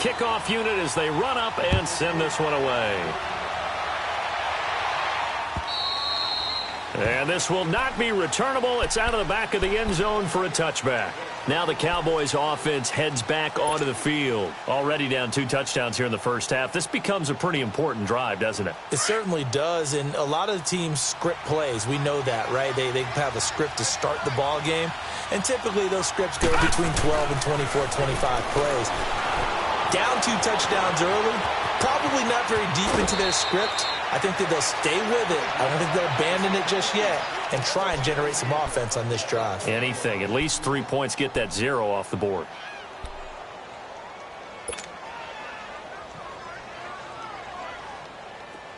kickoff unit as they run up and send this one away. And this will not be returnable. It's out of the back of the end zone for a touchback. Now the Cowboys offense heads back onto the field. Already down 2 touchdowns here in the first half. This becomes a pretty important drive, doesn't it? It certainly does, and a lot of the teams script plays. We know that, right? They have a script to start the ball game, and typically those scripts go between 12 and 24, 25 plays. Down 2 touchdowns early, probably not very deep into their script. I think that they'll stay with it. I don't think they'll abandon it just yet and try and generate some offense on this drive. Anything. At least 3 points, get that 0 off the board.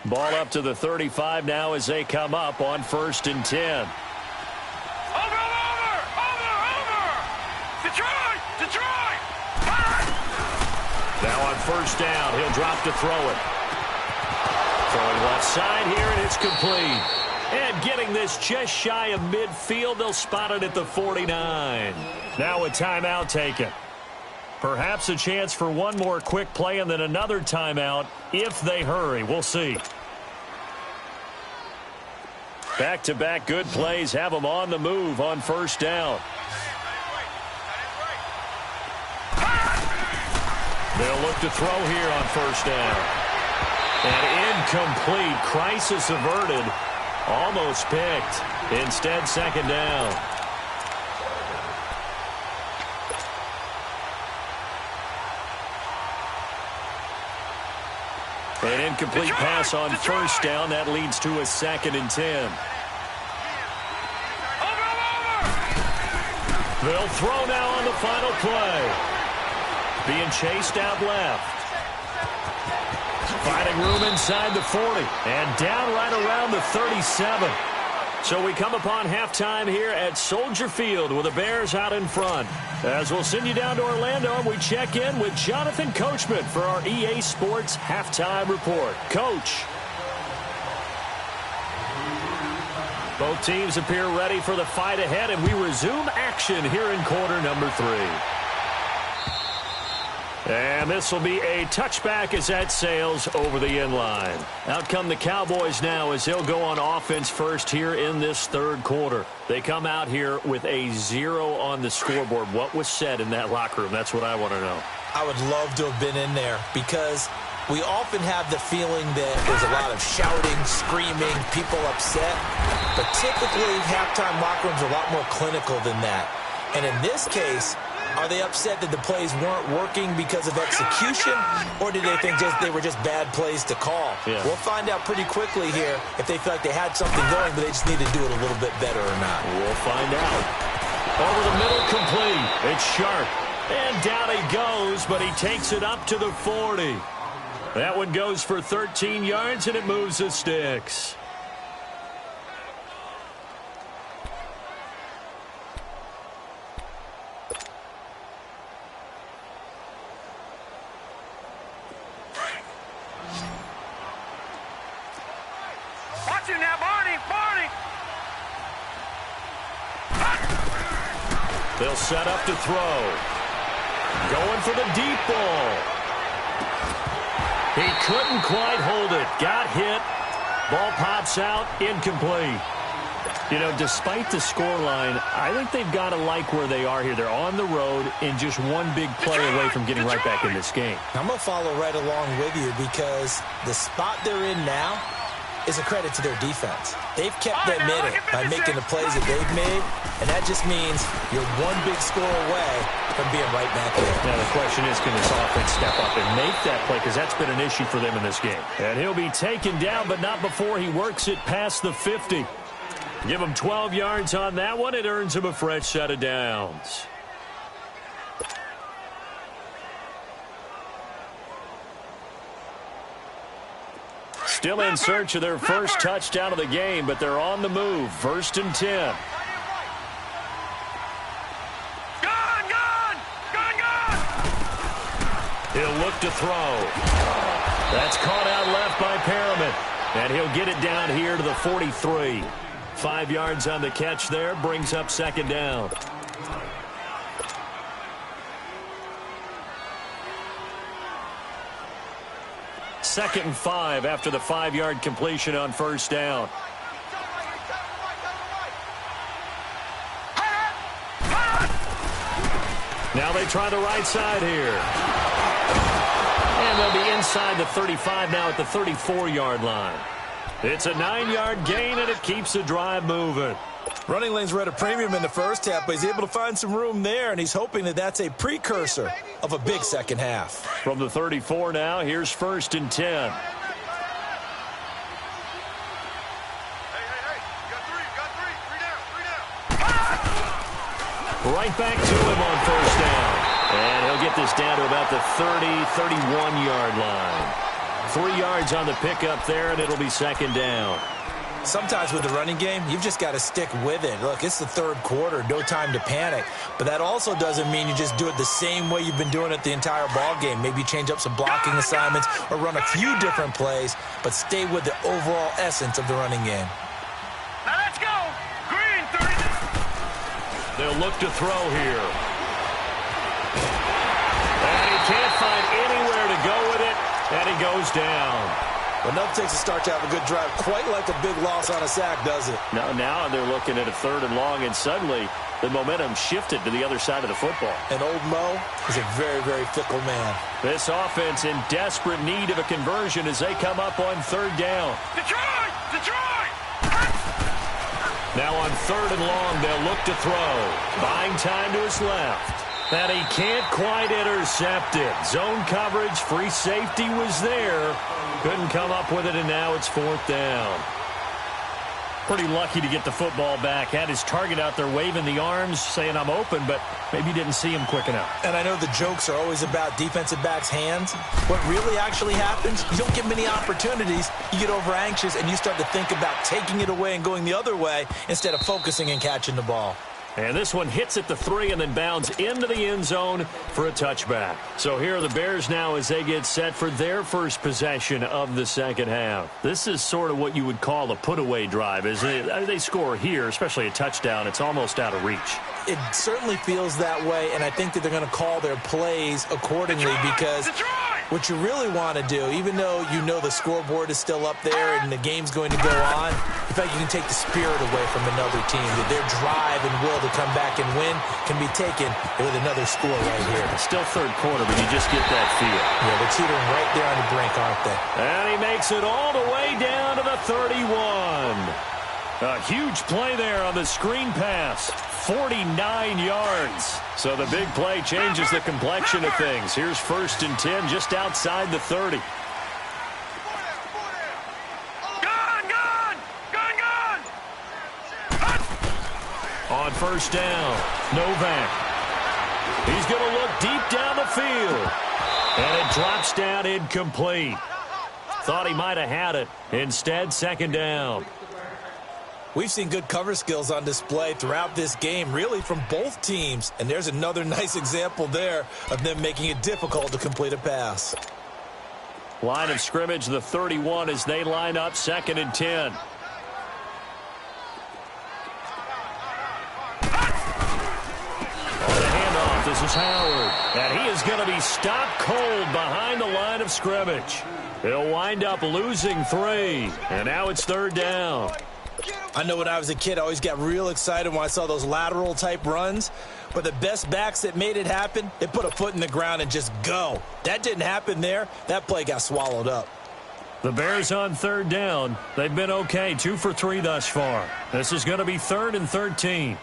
Ball up to the 35 now as they come up on 1st and 10. Over! Detroit! Now on 1st down, he'll drop to throw it. Throwing left side here, and it's complete. And getting this just shy of midfield, they'll spot it at the 49. Now a timeout taken. Perhaps a chance for one more quick play and then another timeout if they hurry. We'll see. Back-to-back good plays have them on the move on 1st down. They'll look to throw here on 1st down. And incomplete. Crisis averted. Almost picked. Instead, 2nd down. An incomplete pass on 1st down. That leads to a 2nd and 10. They'll throw now on the final play. Being chased out left. Finding room inside the 40. And down right around the 37. So we come upon halftime here at Soldier Field with the Bears out in front. As we'll send you down to Orlando, and we check in with Jonathan Coachman for our EA Sports Halftime Report. Coach. Both teams appear ready for the fight ahead, and we resume action here in quarter number 3. And this will be a touchback as that sails over the end line. Out come the Cowboys now as they'll go on offense first here in this 3rd quarter. They come out here with a 0 on the scoreboard. What was said in that locker room? That's what I want to know. I would love to have been in there because we often have the feeling that there's a lot of shouting, screaming, people upset. But typically, halftime locker rooms are a lot more clinical than that. And in this case, are they upset that the plays weren't working because of execution, or did they think they were just bad plays to call? Yeah. We'll find out pretty quickly here if they feel like they had something going, but they just need to do it a little bit better or not. We'll find out. Over the middle, complete. It's Sharp. And down he goes, but he takes it up to the 40. That one goes for 13 yards, and it moves the sticks. They'll set up to throw. Going for the deep ball. He couldn't quite hold it. Got hit. Ball pops out. Incomplete. You know, despite the scoreline, I think they've got to like where they are here. They're on the road and just one big play away from getting right back in this game. I'm going to follow right along with you because the spot they're in now is a credit to their defense. They've kept them in it by making the plays that they've made, and that just means you're one big score away from being right back there. Now the question is, can this offense step up and make that play, because that's been an issue for them in this game. And he'll be taken down, but not before he works it past the 50. Give him 12 yards on that one. It earns him a fresh set of downs. Still in search of their first touchdown of the game, but they're on the move. 1st and 10. He'll look to throw. That's caught out left by Perriman. And he'll get it down here to the 43. 5 yards on the catch there, brings up 2nd down. 2nd and 5 after the 5-yard completion on first down. Now they try the right side here. And they'll be inside the 35 now at the 34-yard line. It's a 9-yard gain, and it keeps the drive moving. Running lanes were at a premium in the first half, but he's able to find some room there, and he's hoping that that's a precursor of a big second half. From the 34 now, here's 1st and 10. Hey, you got three down. Right back to him on first down. And he'll get this down to about the 30, 31-yard line. 3 yards on the pickup there, and it'll be 2nd down. Sometimes with the running game, you've just got to stick with it. Look, it's the 3rd quarter, no time to panic. But that also doesn't mean you just do it the same way you've been doing it the entire ball game. Maybe change up some blocking assignments or run a few different plays, but stay with the overall essence of the running game. Now let's go. Green, 30. They'll look to throw here. And he can't find anywhere to go with it, and he goes down. Well, nothing takes a start to have a good drive, quite like a big loss on a sack, does it? Now they're looking at a 3rd and long, and suddenly the momentum shifted to the other side of the football. And old Mo is a very, very fickle man. This offense in desperate need of a conversion as they come up on 3rd down. Detroit! Detroit! Now on 3rd and long, they'll look to throw. Buying time to his left. And he can't quite intercept it. Zone coverage, free safety was there. Couldn't come up with it, and now it's 4th down. Pretty lucky to get the football back. Had his target out there waving the arms, saying I'm open, but maybe didn't see him quick enough. And I know the jokes are always about defensive backs' hands. What really actually happens, you don't get many opportunities. You get over anxious, and you start to think about taking it away and going the other way instead of focusing and catching the ball. And this one hits at the 3 and then bounds into the end zone for a touchback. So here are the Bears now as they get set for their first possession of the second half. This is sort of what you would call a put-away drive. As they score here, especially a touchdown, it's almost out of reach. It certainly feels that way, and I think that they're going to call their plays accordingly because what you really want to do, even though you know the scoreboard is still up there and the game's going to go on, in fact, you can take the spirit away from another team. That their drive and will to come back and win can be taken with another score right here. Still 3rd quarter, but you just get that feel. Yeah, they're teetering right there on the brink, aren't they? And he makes it all the way down to the 31. A huge play there on the screen pass. 49 yards. So the big play changes the complexion of things. Here's 1st and 10 just outside the 30. On first down, Novak. He's going to look deep down the field. And it drops down incomplete. Thought he might have had it. Instead, 2nd down. We've seen good cover skills on display throughout this game, really from both teams. And there's another nice example there of them making it difficult to complete a pass. Line of scrimmage, the 31 as they line up 2nd and 10. On the handoff, this is Howard. And he is going to be stopped cold behind the line of scrimmage. He'll wind up losing 3. And now it's 3rd down. I know when I was a kid, I always got real excited when I saw those lateral-type runs. But the best backs that made it happen, they put a foot in the ground and just go. That didn't happen there. That play got swallowed up. The Bears on 3rd down. They've been okay, 2 for 3 thus far. This is going to be 3rd and 13.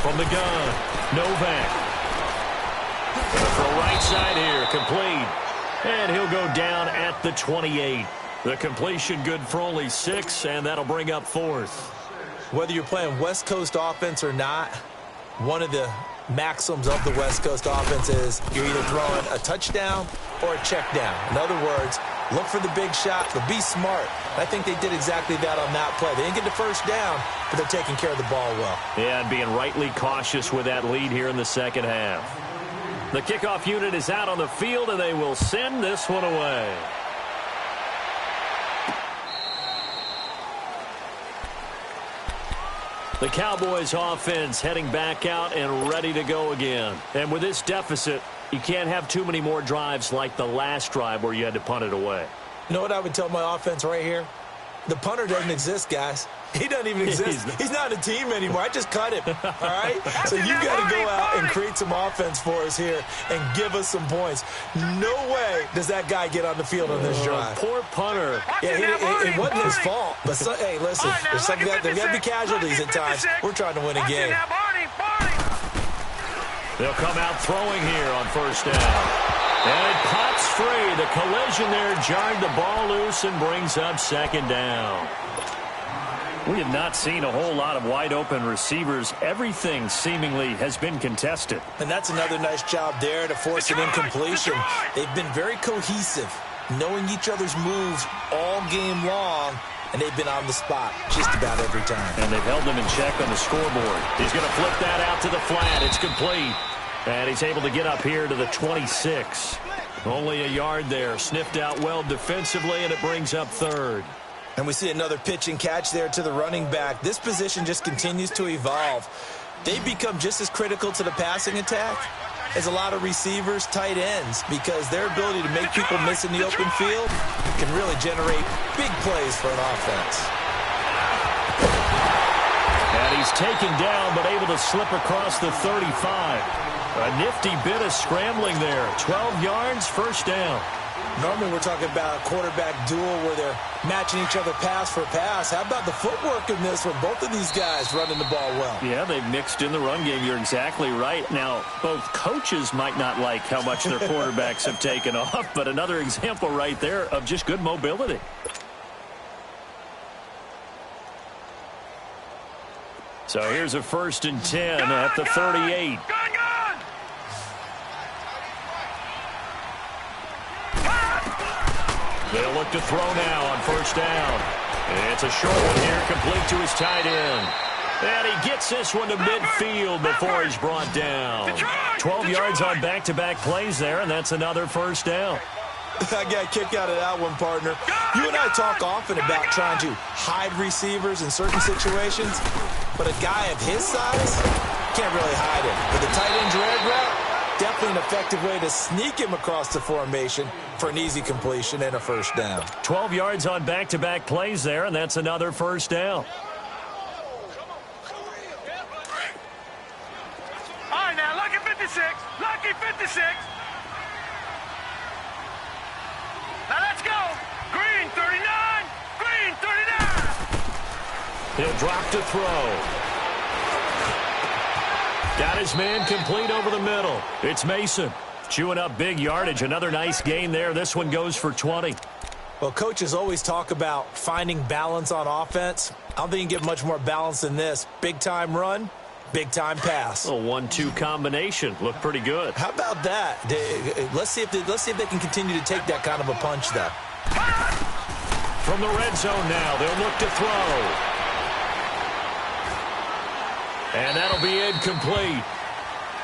From the gun, Novak. From right side here, complete. And he'll go down at the 28. The completion good for only 6, and that'll bring up 4th. Whether you're playing West Coast offense or not, one of the maxims of the West Coast offense is you're either throwing a touchdown or a check down. In other words, look for the big shot, but be smart. I think they did exactly that on that play. They didn't get the first down, but they're taking care of the ball well. Yeah, and being rightly cautious with that lead here in the second half. The kickoff unit is out on the field, and they will send this one away. The Cowboys offense heading back out and ready to go again. And with this deficit, you can't have too many more drives like the last drive where you had to punt it away. You know what I would tell my offense right here? The punter doesn't exist, guys. He doesn't even exist. He's not a team anymore. I just cut him, all right? So you got to go out and create some offense for us here and give us some points. No way does that guy get on the field on this drive. Poor punter. Yeah, it wasn't his fault. But, hey, listen, there's got to be casualties at times. We're trying to win a game. They'll come out throwing here on first down. And it pops free. The collision there jarred the ball loose and brings up second down. We have not seen a whole lot of wide-open receivers. Everything seemingly has been contested. And that's another nice job there to force an incompletion. They've been very cohesive, knowing each other's moves all game long, and they've been on the spot just about every time. And they've held them in check on the scoreboard. He's going to flip that out to the flat. It's complete. And he's able to get up here to the 26. Only a yard there. Sniffed out well defensively, and it brings up third. And we see another pitch and catch there to the running back. This position just continues to evolve. They've become just as critical to the passing attack as a lot of receivers, tight ends, because their ability to make people miss in the open field can really generate big plays for an offense. And he's taken down, but able to slip across the 35. A nifty bit of scrambling there. 12 yards, first down. Normally we're talking about a quarterback duel where they're matching each other pass for pass. How about the footwork in this where both of these guys running the ball well? Yeah, they've mixed in the run game. You're exactly right. Now, both coaches might not like how much their quarterbacks have taken off, but another example right there of just good mobility. So here's a 1st and 10 at the 38. They'll look to throw now on first down. It's a short one here, complete to his tight end. And he gets this one to midfield before he's brought down. 12 yards on back-to-back plays there, and that's another first down. I got a kick out of that one, partner. You and I talk often about trying to hide receivers in certain situations, but a guy of his size can't really hide him. With a tight end drag route, definitely an effective way to sneak him across the formation for an easy completion and a first down. 12 yards on back-to-back plays there, and that's another first down. All right, now, lucky 56. Lucky 56. Now, let's go. Green 39. Green 39. He'll drop to throw. Got his man complete over the middle. It's Mason. Chewing up big yardage. Another nice gain there. This one goes for 20. Well, coaches always talk about finding balance on offense. I don't think you can get much more balance than this. Big-time run, big-time pass. A 1-2 combination. Looked pretty good. How about that? Let's see if they can continue to take that kind of a punch, though. From the red zone now, they'll look to throw. And that'll be incomplete.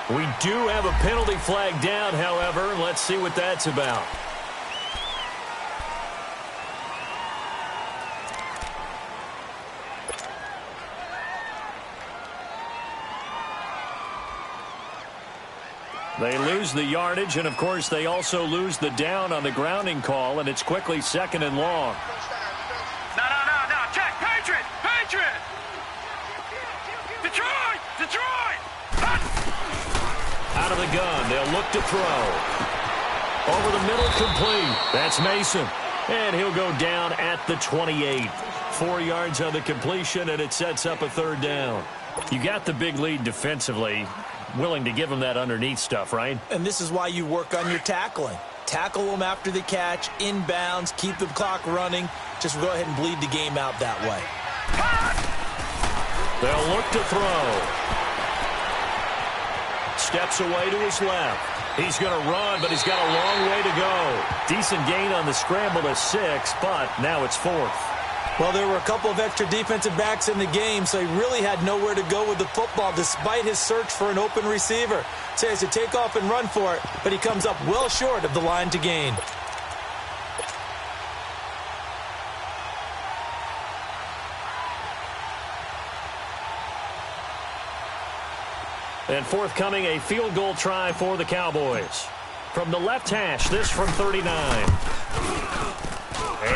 We do have a penalty flag down, however. Let's see what that's about. They lose the yardage, and, of course, they also lose the down on the grounding call, and it's quickly 2nd and long. No. Check. Patriot. Detroit. Out of the gun, they'll look to throw. Over the middle, complete. That's Mason. And he'll go down at the 28. 4 yards on the completion, and it sets up a third down. You got the big lead defensively. Willing to give them that underneath stuff, right? And this is why you work on your tackling. Tackle them after the catch, inbounds, keep the clock running. Just go ahead and bleed the game out that way. They'll look to throw. Steps away to his left. He's going to run, but he's got a long way to go. Decent gain on the scramble to 6, but now it's 4th. Well, there were a couple of extra defensive backs in the game, so he really had nowhere to go with the football despite his search for an open receiver. So he has to take off and run for it, but he comes up well short of the line to gain. And forthcoming, a field goal try for the Cowboys. From the left hash, this from 39.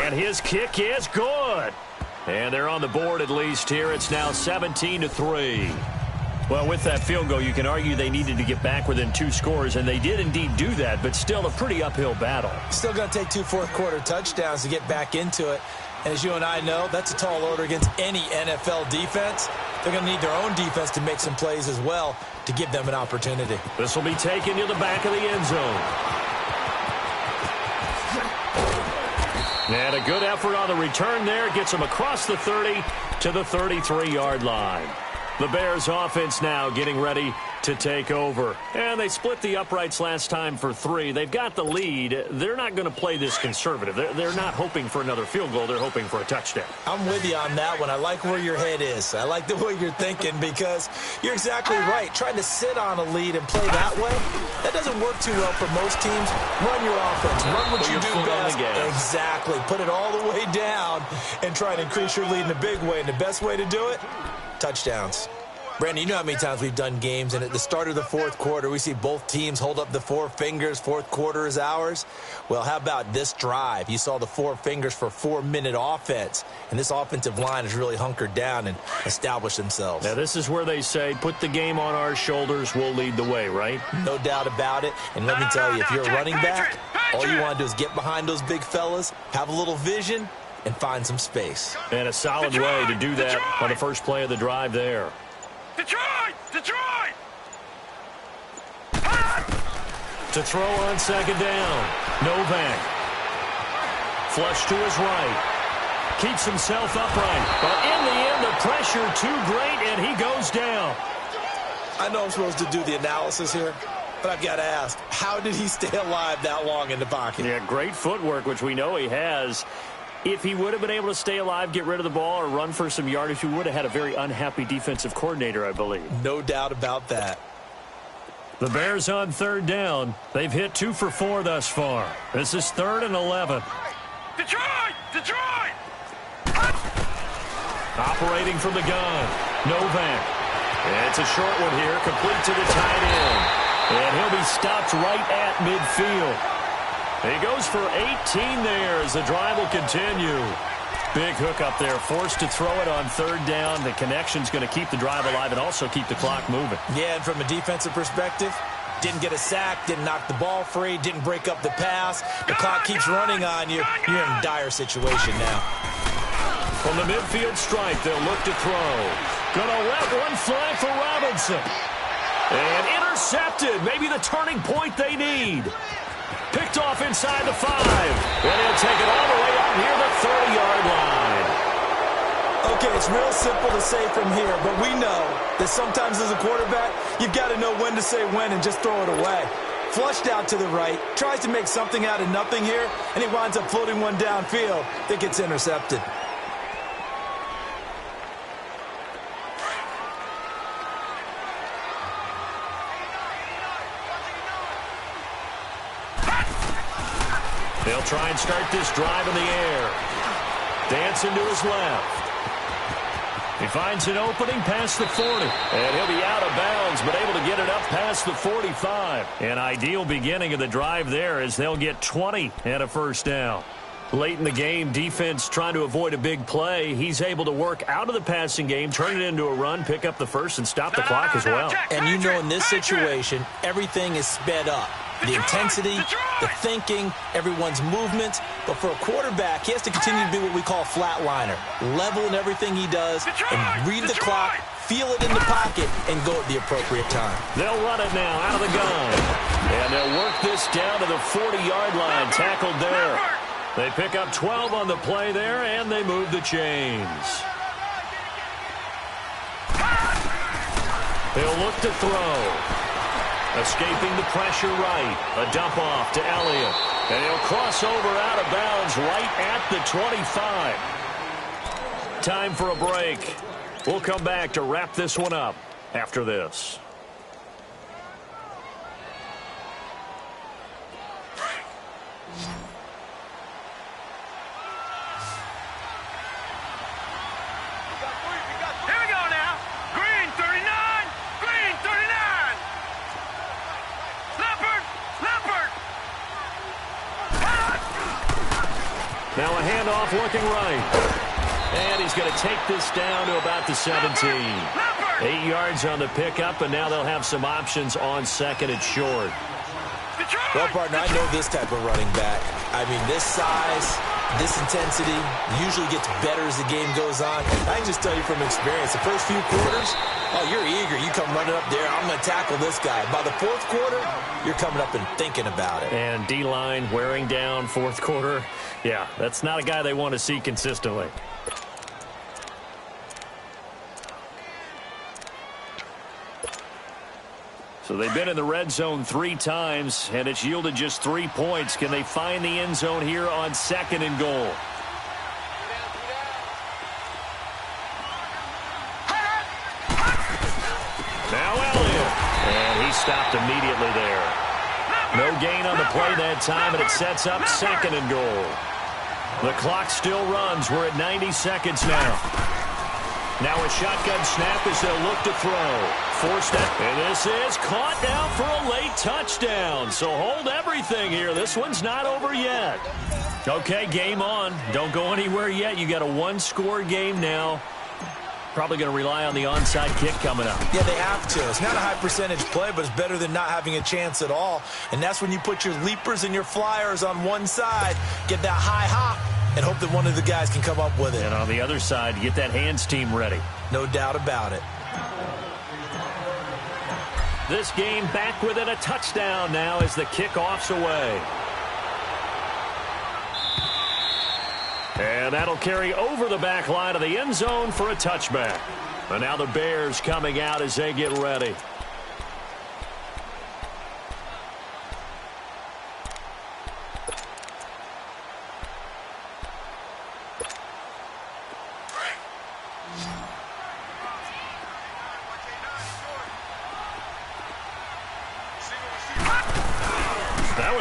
And his kick is good. And they're on the board at least here. It's now 17-3. Well, with that field goal, you can argue they needed to get back within 2 scores, and they did indeed do that, but still a pretty uphill battle. Still going to take 2 fourth-quarter touchdowns to get back into it. And as you and I know, that's a tall order against any NFL defense. They're going to need their own defense to make some plays as well to give them an opportunity. This will be taken to the back of the end zone. And a good effort on the return there. Gets them across the 30 to the 33-yard line. The Bears offense now getting ready to take over. And they split the uprights last time for 3. They've got the lead. They're not going to play this conservative. They're not hoping for another field goal. They're hoping for a touchdown. I'm with you on that one. I like where your head is. I like the way you're thinking because you're exactly right. Trying to sit on a lead and play that way, that doesn't work too well for most teams. Run your offense. Run what you do best. Exactly. Put it all the way down and try and increase your lead in a big way. And the best way to do it, touchdowns. Brandon, you know how many times we've done games, and at the start of the fourth quarter, we see both teams hold up the 4 fingers, fourth quarter is ours. Well, how about this drive? You saw the 4 fingers for 4-minute offense, and this offensive line has really hunkered down and established themselves. Now, this is where they say, put the game on our shoulders, we'll lead the way, right? No doubt about it, and let me tell you, if you're a running back, all you want to do is get behind those big fellas, have a little vision, and find some space. And a solid way to do that on the first play of the drive there. Detroit! Detroit! To throw on second down. Novak. Flush to his right. Keeps himself upright. But in the end, the pressure too great, and he goes down. I know I'm supposed to do the analysis here, but I've got to ask, how did he stay alive that long in the pocket? Yeah, great footwork, which we know he has. If he would have been able to stay alive, get rid of the ball, or run for some yardage, he would have had a very unhappy defensive coordinator, I believe. No doubt about that. The Bears on third down. They've hit 2 for 4 thus far. This is 3rd and 11. Detroit! Detroit! Operating from the gun. Novak. It's a short one here, complete to the tight end. And he'll be stopped right at midfield. He goes for 18 there as the drive will continue. Big hook up there, forced to throw it on third down. The connection's going to keep the drive alive and also keep the clock moving. Yeah, and from a defensive perspective, didn't get a sack, didn't knock the ball free, didn't break up the pass. The clock keeps running on you. You're in a dire situation now. From the midfield stripe, they'll look to throw. Gonna let one fly for Robinson. And intercepted. Maybe the turning point they need. Picked off inside the 5. And he'll take it all the way up near the 30-yard line. Okay, it's real simple to say from here, but we know that sometimes as a quarterback, you've got to know when to say when and just throw it away. Flushed out to the right, tries to make something out of nothing here, and he winds up floating one downfield that gets intercepted. They'll try and start this drive in the air. Dancing to his left. He finds an opening past the 40. And he'll be out of bounds, but able to get it up past the 45. An ideal beginning of the drive there as they'll get 20 and a first down. Late in the game, defense trying to avoid a big play. He's able to work out of the passing game, turn it into a run, pick up the first, and stop the clock as well. And you know in this situation, everything is sped up. The intensity, the thinking, everyone's movement. But for a quarterback, he has to continue to be what we call a flatliner. Level in everything he does and read the clock, feel it in the pocket, and go at the appropriate time. They'll run it now out of the gun. And they'll work this down to the 40-yard line, tackled there. They pick up 12 on the play there, and they move the chains. They'll look to throw. Escaping the pressure right. A dump off to Elliott. And he'll cross over out of bounds right at the 25. Time for a break. We'll come back to wrap this one up after this. Here we go now. Green 39. Green 39. Now a handoff looking right. And he's going to take this down to about the 17. 8 yards on the pickup, and now they'll have some options on second and short. Well, partner, I know this type of running back. I mean, this size, this intensity usually gets better as the game goes on. I can just tell you from experience, the first few quarters, oh, you're eager. You come running up there, I'm going to tackle this guy. By the fourth quarter, you're coming up and thinking about it. And D-line wearing down fourth quarter. Yeah, that's not a guy they want to see consistently. So they've been in the red zone 3 times, and it's yielded just 3 points. Can they find the end zone here on second and goal? Now Elliott. And he stopped immediately there. No gain on the play that time, and it sets up second and goal. The clock still runs. We're at 90 seconds now. Now a shotgun snap as they'll look to throw. Forced that, and this is caught down for a late touchdown. So hold everything here. This one's not over yet. Okay, game on. Don't go anywhere yet. You got a 1-score game now. Probably going to rely on the onside kick coming up. Yeah, they have to. It's not a high percentage play, but it's better than not having a chance at all. And that's when you put your leapers and your flyers on one side, get that high hop, and hope that one of the guys can come up with it. And on the other side, get that hands team ready. No doubt about it. This game back within a touchdown now as the kickoff's away. And that'll carry over the back line of the end zone for a touchback. And now the Bears coming out as they get ready.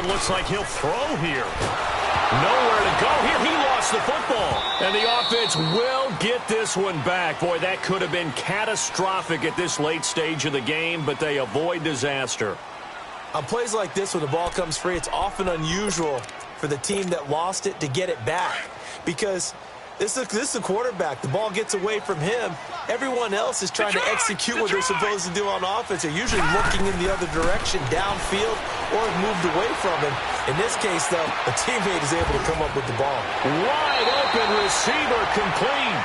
Looks like he'll throw here. Nowhere to go here. He lost the football. And the offense will get this one back. Boy, that could have been catastrophic at this late stage of the game, but they avoid disaster. On plays like this, when the ball comes free, it's often unusual for the team that lost it to get it back. Because this is a quarterback. The ball gets away from him. Everyone else is trying to execute what they're supposed to do on offense. They're usually looking in the other direction, downfield, or have moved away from him. In this case, though, a teammate is able to come up with the ball. Wide open receiver complete.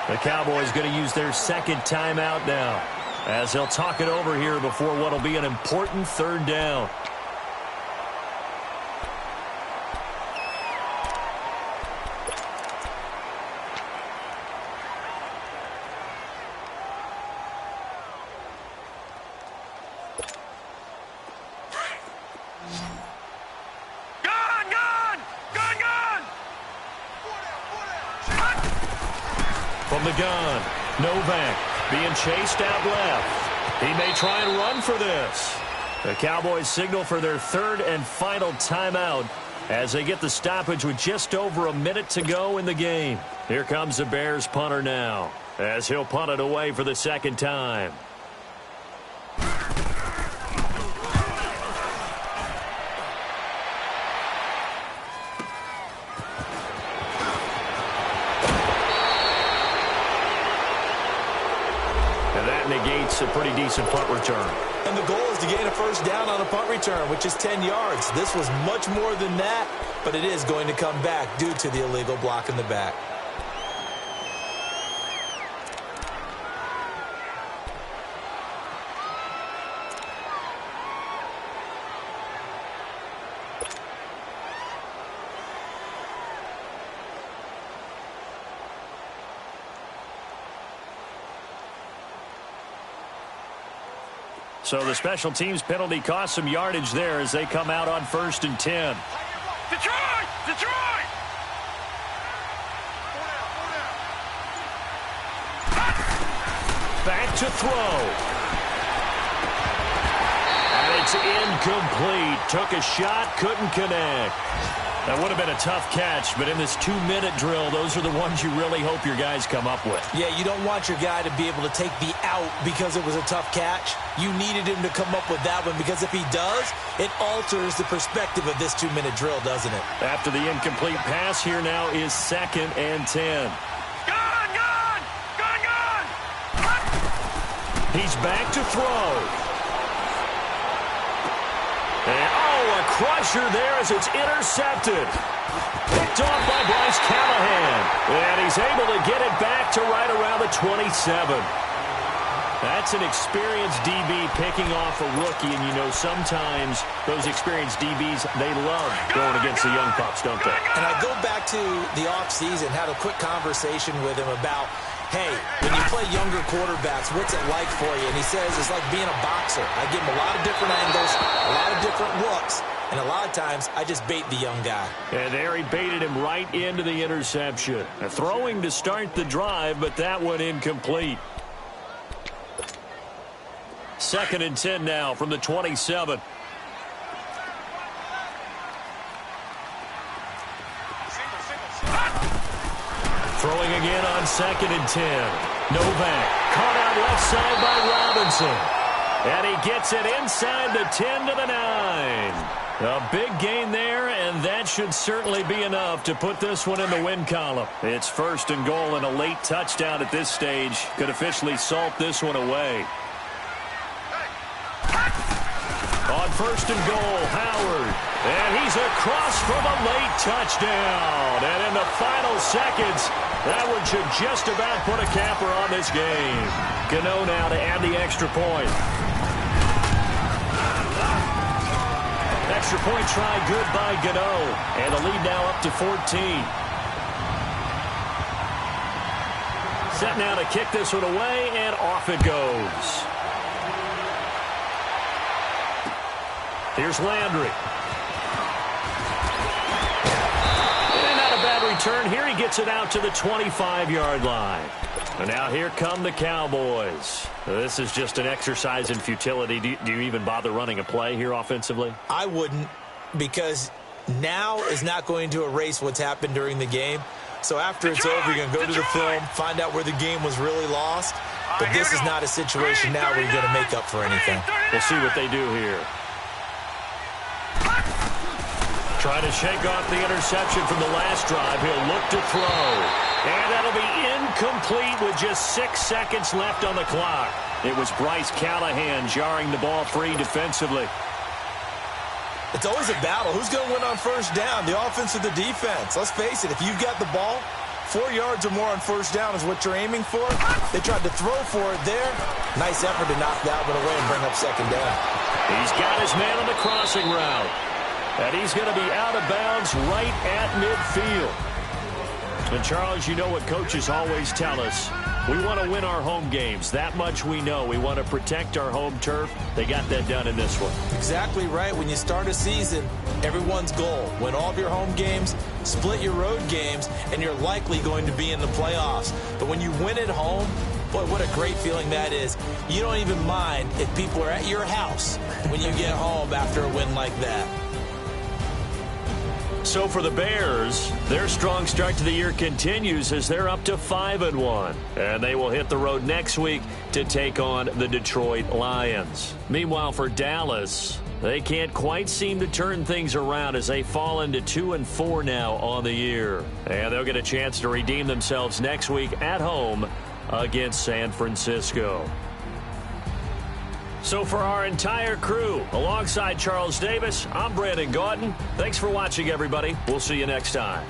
The Cowboys going to use their second timeout now, as they'll talk it over here before what will be an important third down. From the gun, Novak being chased out left. He may try and run for this. The Cowboys signal for their third and final timeout as they get the stoppage with just over a minute to go in the game. Here comes the Bears punter now as he'll punt it away for the second time. Negates a pretty decent punt return. And the goal is to gain a first down on a punt return, which is 10 yards. This was much more than that, but it is going to come back due to the illegal block in the back. So the special teams penalty cost some yardage there as they come out on 1st and 10. Detroit! Detroit! Back to throw. And it It's incomplete. Took a shot, couldn't connect. That would have been a tough catch, but in this 2-minute drill, those are the ones you really hope your guys come up with. Yeah, you don't want your guy to be able to take the out because it was a tough catch. You needed him to come up with that one because if he does, it alters the perspective of this 2-minute drill, doesn't it? After the incomplete pass, here now is 2nd and 10. He's back to throw. And, a crusher there as it's intercepted. Picked off by Bryce Callahan. And he's able to get it back to right around the 27. That's an experienced DB picking off a rookie, and you know sometimes those experienced DBs, they love going against the young pups, don't they? And I go back to the offseason, had a quick conversation with him about, hey, when you play younger quarterbacks, what's it like for you? And he says it's like being a boxer. I give him a lot of different angles, a lot of different looks, and a lot of times I just bait the young guy. And there he baited him right into the interception. Throwing to start the drive, but that one incomplete. 2nd and 10 now from the 27. Throwing again on 2nd and 10. Novak caught out left side by Robinson. And he gets it inside the 10 to the 9. A big gain there, and that should certainly be enough to put this one in the win column. It's 1st and goal, and a late touchdown at this stage could officially salt this one away. On 1st and goal, Howard. And he's across from a late touchdown. And in the final seconds, that one should just about put a capper on this game. Gano now to add the extra point. Extra point try good by Gano. And the lead now up to 14. Set now to kick this one away, and off it goes. Here's Landry. And not a bad return here. He gets it out to the 25-yard line. And now here come the Cowboys. This is just an exercise in futility. Do you even bother running a play here offensively? I wouldn't, because now is not going to erase what's happened during the game. So after it's over, you're going to go to the film, find out where the game was really lost. But this is not a situation now where you're going to make up for anything. We'll see what they do here. Trying to shake off the interception from the last drive. He'll look to throw. And that'll be incomplete with just 6 seconds left on the clock. It was Bryce Callahan jarring the ball free defensively. It's always a battle. Who's going to win on 1st down, the offense or the defense? Let's face it, if you've got the ball, 4 yards or more on 1st down is what you're aiming for. They tried to throw for it there. Nice effort to knock that one away and bring up 2nd down. He's got his man on the crossing route. And he's going to be out of bounds right at midfield. And, Charles, you know what coaches always tell us. We want to win our home games. That much we know. We want to protect our home turf. They got that done in this one. Exactly right. When you start a season, everyone's goal, win all of your home games, split your road games, and you're likely going to be in the playoffs. But when you win at home, boy, what a great feeling that is. You don't even mind if people are at your house when you get home after a win like that. So for the Bears, their strong start to the year continues as they're up to 5-1. And they will hit the road next week to take on the Detroit Lions. Meanwhile, for Dallas, they can't quite seem to turn things around as they fall into 2-4 now on the year. And they'll get a chance to redeem themselves next week at home against San Francisco. So for our entire crew, alongside Charles Davis, I'm Brandon Gaudin. Thanks for watching, everybody. We'll see you next time.